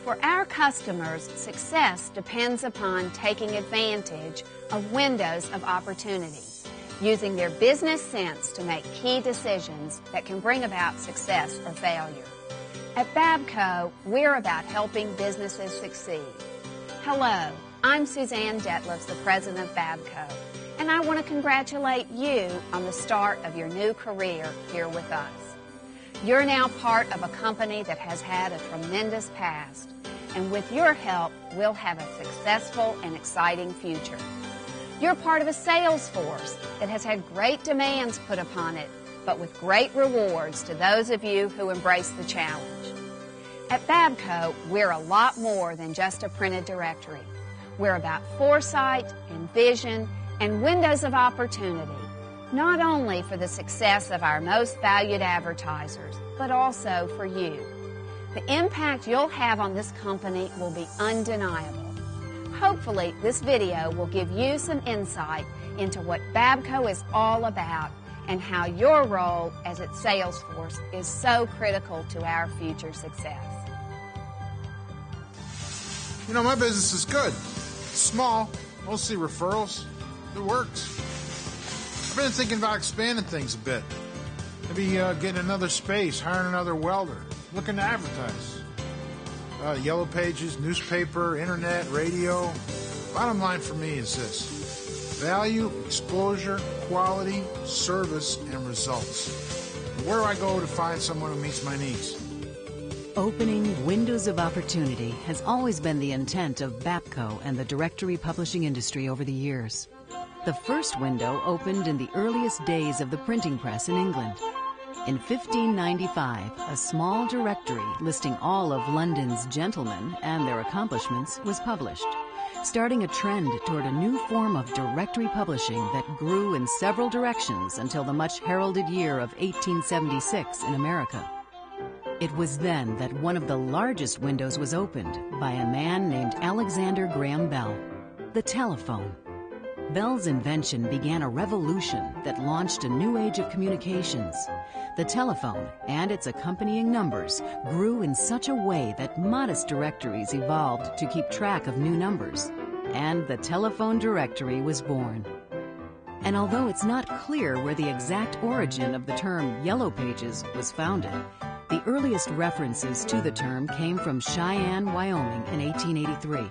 For our customers, success depends upon taking advantage of windows of opportunity, using their business sense to make key decisions that can bring about success or failure. At Babco, we're about helping businesses succeed. Hello, I'm Suzanne Detlefs, the president of Babco, and I want to congratulate you on the start of your new career here with us. You're now part of a company that has had a tremendous past, and with your help, we'll have a successful and exciting future. You're part of a sales force that has had great demands put upon it, but with great rewards to those of you who embrace the challenge. At Babco, we're a lot more than just a printed directory. We're about foresight and vision and windows of opportunity, not only for the success of our most valued advertisers, but also for you. The impact you'll have on this company will be undeniable. Hopefully, this video will give you some insight into what Babco is all about and how your role as its sales force is so critical to our future success. You know, my business is good. It's small, mostly referrals. It works. I've been thinking about expanding things a bit. Maybe getting another space, hiring another welder, looking to advertise. Yellow Pages, newspaper, internet, radio. Bottom line for me is this: value, exposure, quality, service, and results. Where do I go to find someone who meets my needs? Opening windows of opportunity has always been the intent of Babco and the directory publishing industry over the years. The first window opened in the earliest days of the printing press in England. In 1595, a small directory listing all of London's gentlemen and their accomplishments was published, starting a trend toward a new form of directory publishing that grew in several directions until the much heralded year of 1876 in America. It was then that one of the largest windows was opened by a man named Alexander Graham Bell, the telephone. Bell's invention began a revolution that launched a new age of communications. The telephone and its accompanying numbers grew in such a way that modest directories evolved to keep track of new numbers, and the telephone directory was born. And although it's not clear where the exact origin of the term Yellow Pages was founded, the earliest references to the term came from Cheyenne, Wyoming in 1883.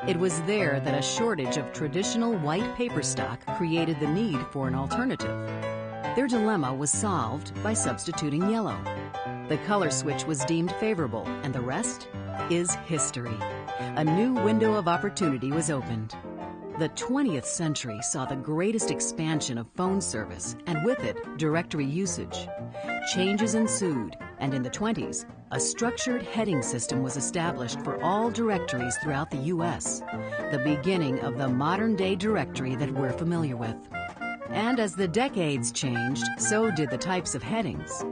It was there that a shortage of traditional white paper stock created the need for an alternative. Their dilemma was solved by substituting yellow. The color switch was deemed favorable, and the rest is history. A new window of opportunity was opened. The 20th century saw the greatest expansion of phone service, and with it, directory usage. Changes ensued, and in the 20s, a structured heading system was established for all directories throughout the U.S., the beginning of the modern-day directory that we're familiar with. And as the decades changed, so did the types of headings.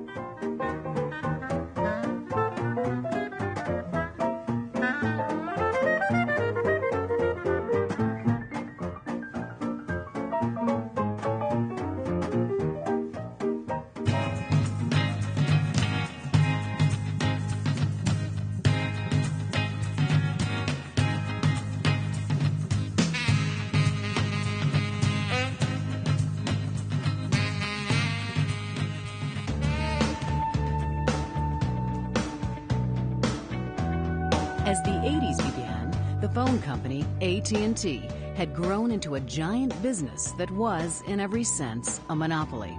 As the 80s began, the phone company, AT&T, had grown into a giant business that was, in every sense, a monopoly.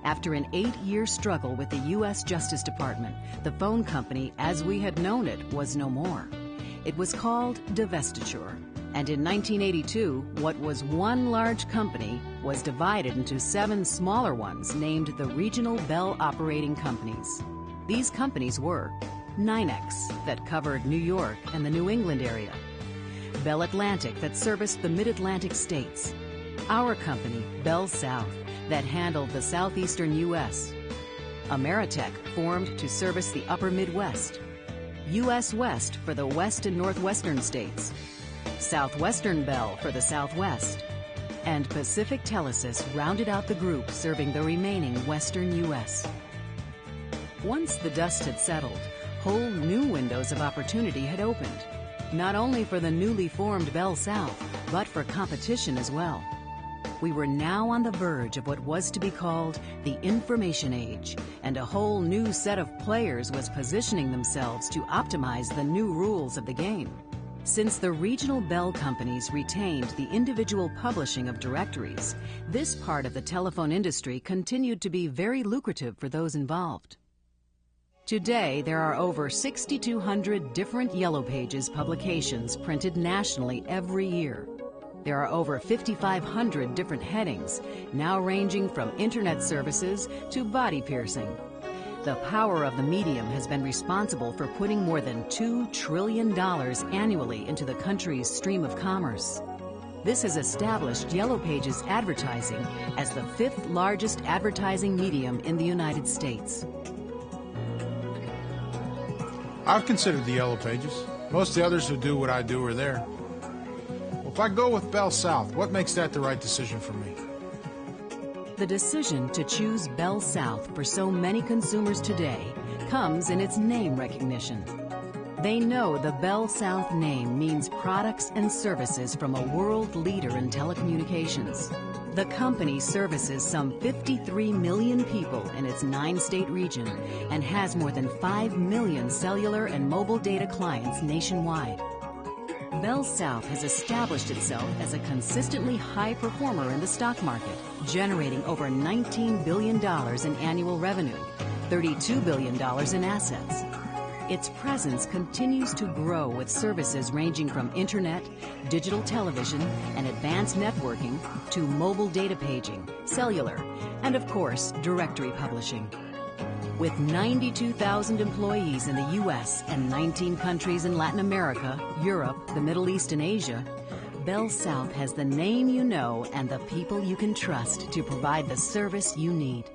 After an 8-year struggle with the U.S. Justice Department, the phone company, as we had known it, was no more. It was called divestiture, and in 1982, what was one large company was divided into 7 smaller ones named the Regional Bell Operating Companies. These companies were NYNEX, that covered New York and the New England area; Bell Atlantic, that serviced the Mid-Atlantic states; our company, Bell South, that handled the southeastern U.S., Ameritech, formed to service the upper Midwest; U.S. West for the west and northwestern states; Southwestern Bell for the Southwest; and Pacific Telesis rounded out the group serving the remaining western U.S. Once the dust had settled, whole new windows of opportunity had opened, not only for the newly formed Bell South, but for competition as well. We were now on the verge of what was to be called the information age, and a whole new set of players was positioning themselves to optimize the new rules of the game. Since the regional Bell companies retained the individual publishing of directories, this part of the telephone industry continued to be very lucrative for those involved. Today, there are over 6,200 different Yellow Pages publications printed nationally every year. There are over 5,500 different headings, now ranging from internet services to body piercing. The power of the medium has been responsible for putting more than $2 trillion annually into the country's stream of commerce. This has established Yellow Pages advertising as the 5th largest advertising medium in the United States. I've considered the Yellow Pages. Most of the others who do what I do are there. Well, if I go with Bell South, what makes that the right decision for me? The decision to choose Bell South for so many consumers today comes in its name recognition. They know the Bell South name means products and services from a world leader in telecommunications. The company services some 53 million people in its 9-state region and has more than 5 million cellular and mobile data clients nationwide. Bell South has established itself as a consistently high performer in the stock market, generating over $19 billion in annual revenue, $32 billion in assets. Its presence continues to grow with services ranging from internet, digital television, and advanced networking to mobile data paging, cellular, and of course, directory publishing. With 92,000 employees in the U.S. and 19 countries in Latin America, Europe, the Middle East, and Asia, Bell South has the name you know and the people you can trust to provide the service you need.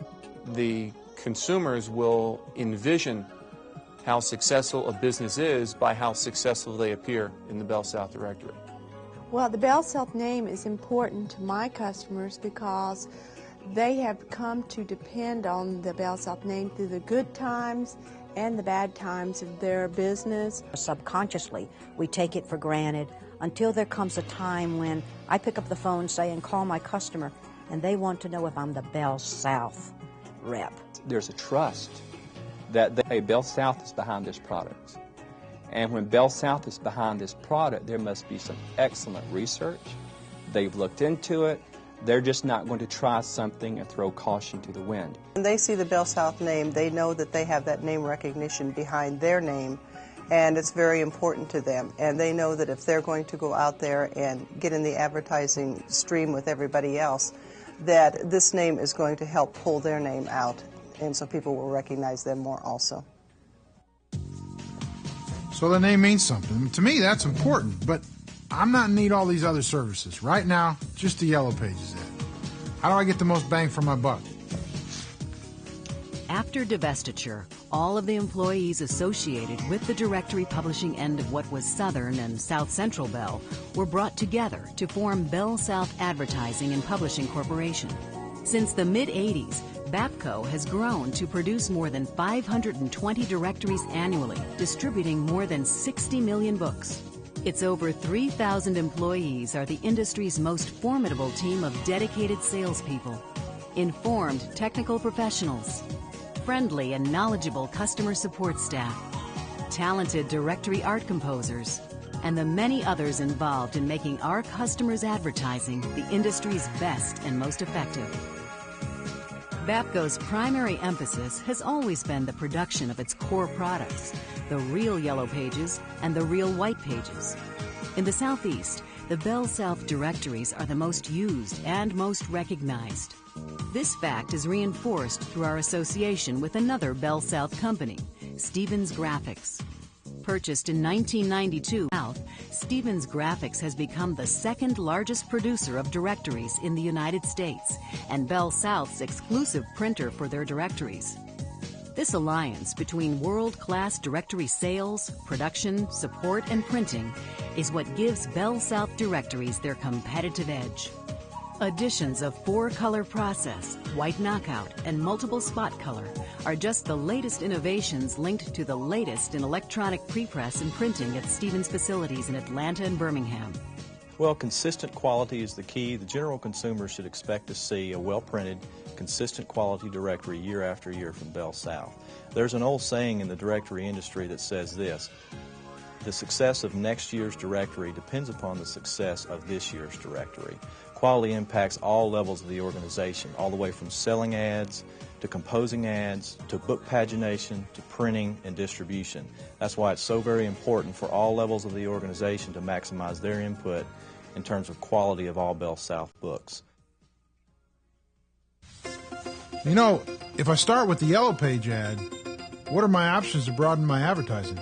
The consumers will envision how successful a business is by how successful they appear in the Bell South directory. Well, the Bell South name is important to my customers because they have come to depend on the Bell South name through the good times and the bad times of their business. Subconsciously, we take it for granted until there comes a time when I pick up the phone, say, and call my customer, and they want to know if I'm the Bell South rep. There's a trust that Bell South is behind this product. And when Bell South is behind this product, there must be some excellent research. They've looked into it. They're just not going to try something and throw caution to the wind. When they see the Bell South name, they know that they have that name recognition behind their name, and it's very important to them. And they know that if they're going to go out there and get in the advertising stream with everybody else, that this name is going to help pull their name out, and so people will recognize them more also. So the name means something. To me, that's important, but I'm not in need of all these other services. Right now, just the Yellow Pages ad. How do I get the most bang for my buck? After divestiture, all of the employees associated with the directory publishing end of what was Southern and South Central Bell were brought together to form Bell South Advertising and Publishing Corporation. Since the mid-'80s, BAPCO has grown to produce more than 520 directories annually, distributing more than 60 million books. Its over 3,000 employees are the industry's most formidable team of dedicated salespeople, informed technical professionals, friendly and knowledgeable customer support staff, talented directory art composers, and the many others involved in making our customers' advertising the industry's best and most effective. BAPCO's primary emphasis has always been the production of its core products, the real Yellow Pages and the real White Pages. In the Southeast, the Bell South directories are the most used and most recognized. This fact is reinforced through our association with another Bell South company, Stevens Graphics. Purchased in 1992, Stevens Graphics has become the second largest producer of directories in the United States and Bell South's exclusive printer for their directories. This alliance between world-class directory sales, production, support, and printing is what gives Bell South directories their competitive edge. Additions of 4-color process, white knockout, and multiple spot color are just the latest innovations linked to the latest in electronic prepress and printing at Stevens facilities in Atlanta and Birmingham. Well, consistent quality is the key. The general consumer should expect to see a well-printed, consistent quality directory year after year from Bell South. There's an old saying in the directory industry that says this: the success of next year's directory depends upon the success of this year's directory. Quality impacts all levels of the organization, all the way from selling ads, to composing ads, to book pagination, to printing and distribution. That's why it's so very important for all levels of the organization to maximize their input in terms of quality of all Bell South books. You know, if I start with the Yellow Page ad, what are my options to broaden my advertising?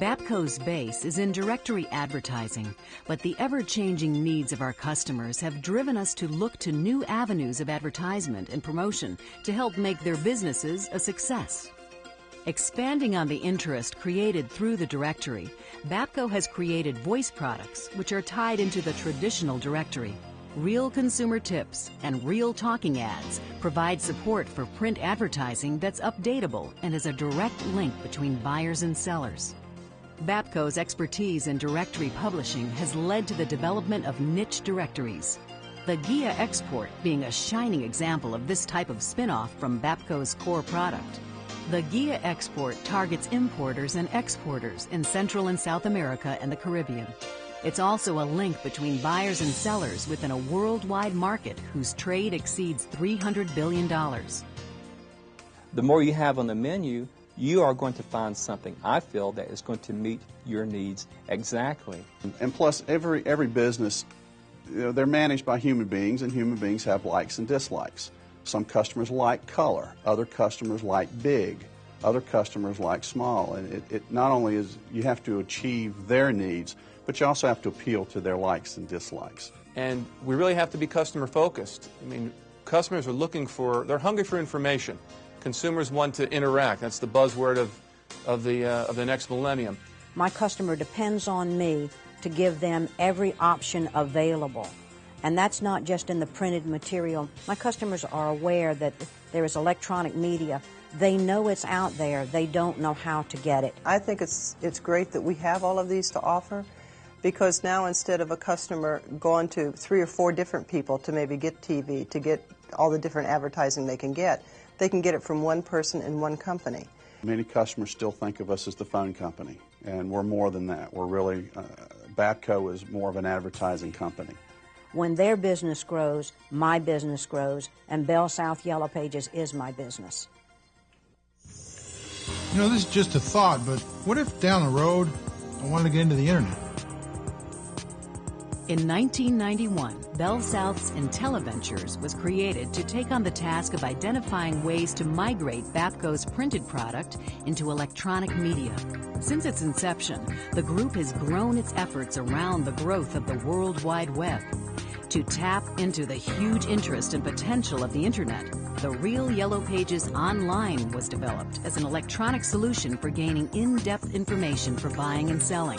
BAPCO's base is in directory advertising, but the ever-changing needs of our customers have driven us to look to new avenues of advertisement and promotion to help make their businesses a success. Expanding on the interest created through the directory, BAPCO has created voice products which are tied into the traditional directory. Real consumer tips and real talking ads provide support for print advertising that's updatable and is a direct link between buyers and sellers. BAPCO's expertise in directory publishing has led to the development of niche directories. The GIA Export being a shining example of this type of spin-off from BAPCO's core product. The GIA Export targets importers and exporters in Central and South America and the Caribbean. It's also a link between buyers and sellers within a worldwide market whose trade exceeds $300 billion. The more you have on the menu, you are going to find something, I feel, that is going to meet your needs exactly. And plus, every business, they're managed by human beings, and human beings have likes and dislikes. Some customers like color, other customers like big, other customers like small. And it not only is you have to achieve their needs, but you also have to appeal to their likes and dislikes. And we really have to be customer focused. I mean, customers are looking for, they're hungry for information. Consumers want to interact. That's the buzzword of the next millennium. My customer depends on me to give them every option available. And that's not just in the printed material. My customers are aware that there is electronic media. They know it's out there. They don't know how to get it. I think it's great that we have all of these to offer, because now instead of a customer going to 3 or 4 different people to maybe get TV, to get all the different advertising they can get it from one person in one company. Many customers still think of us as the phone company, and we're more than that. We're really, BAPCO is more of an advertising company. When their business grows, my business grows, and Bell South Yellow Pages is my business. You know, this is just a thought, but what if down the road I wanted to get into the internet? In 1991, Bell South's IntelliVentures was created to take on the task of identifying ways to migrate BAPCO's printed product into electronic media. Since its inception, the group has grown its efforts around the growth of the World Wide Web. To tap into the huge interest and potential of the Internet, the Real Yellow Pages Online was developed as an electronic solution for gaining in-depth information for buying and selling.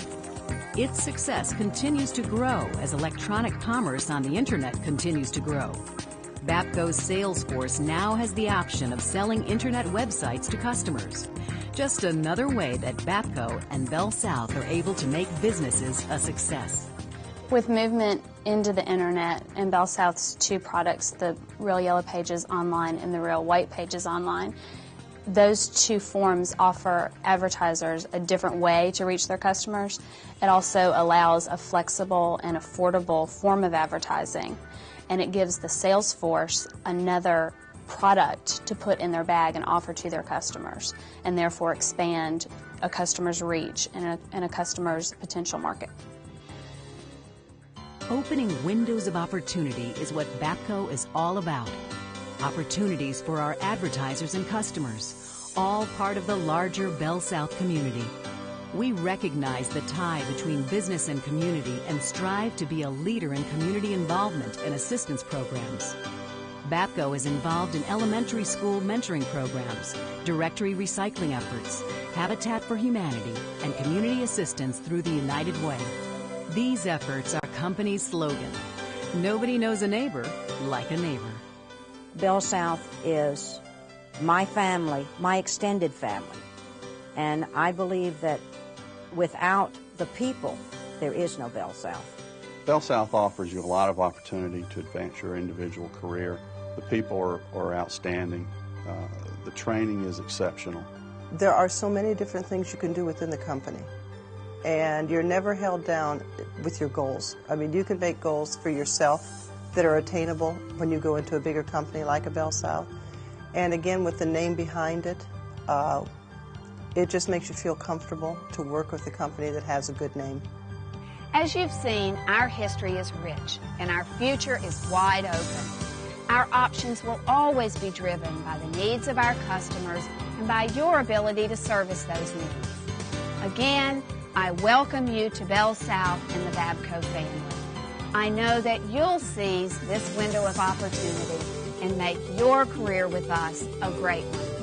Its success continues to grow as electronic commerce on the Internet continues to grow. BAPCO's sales force now has the option of selling Internet websites to customers. Just another way that BAPCO and Bell South are able to make businesses a success. With movement into the Internet and Bell South's 2 products, the Real Yellow Pages Online and the Real White Pages Online, those 2 forms offer advertisers a different way to reach their customers. It also allows a flexible and affordable form of advertising, and it gives the sales force another product to put in their bag and offer to their customers, and therefore expand a customer's reach and a customer's potential market. Opening windows of opportunity is what BAPCO is all about. Opportunities for our advertisers and customers, all part of the larger Bell South community. We recognize the tie between business and community and strive to be a leader in community involvement and assistance programs. BAPCO is involved in elementary school mentoring programs, directory recycling efforts, Habitat for Humanity, and community assistance through the United Way. These efforts are company's slogan. Nobody knows a neighbor like a neighbor. Bell South is my family, my extended family. And I believe that without the people, there is no Bell South. Bell South offers you a lot of opportunity to advance your individual career. The people are outstanding. The training is exceptional. There are so many different things you can do within the company, and you're never held down with your goals. I mean, you can make goals for yourself that are attainable when you go into a bigger company like a Bell South. And again, with the name behind it, it just makes you feel comfortable to work with a company that has a good name. As you've seen, our history is rich and our future is wide open. Our options will always be driven by the needs of our customers and by your ability to service those needs. Again, I welcome you to Bell South and the Babco family. I know that you'll seize this window of opportunity and make your career with us a great one.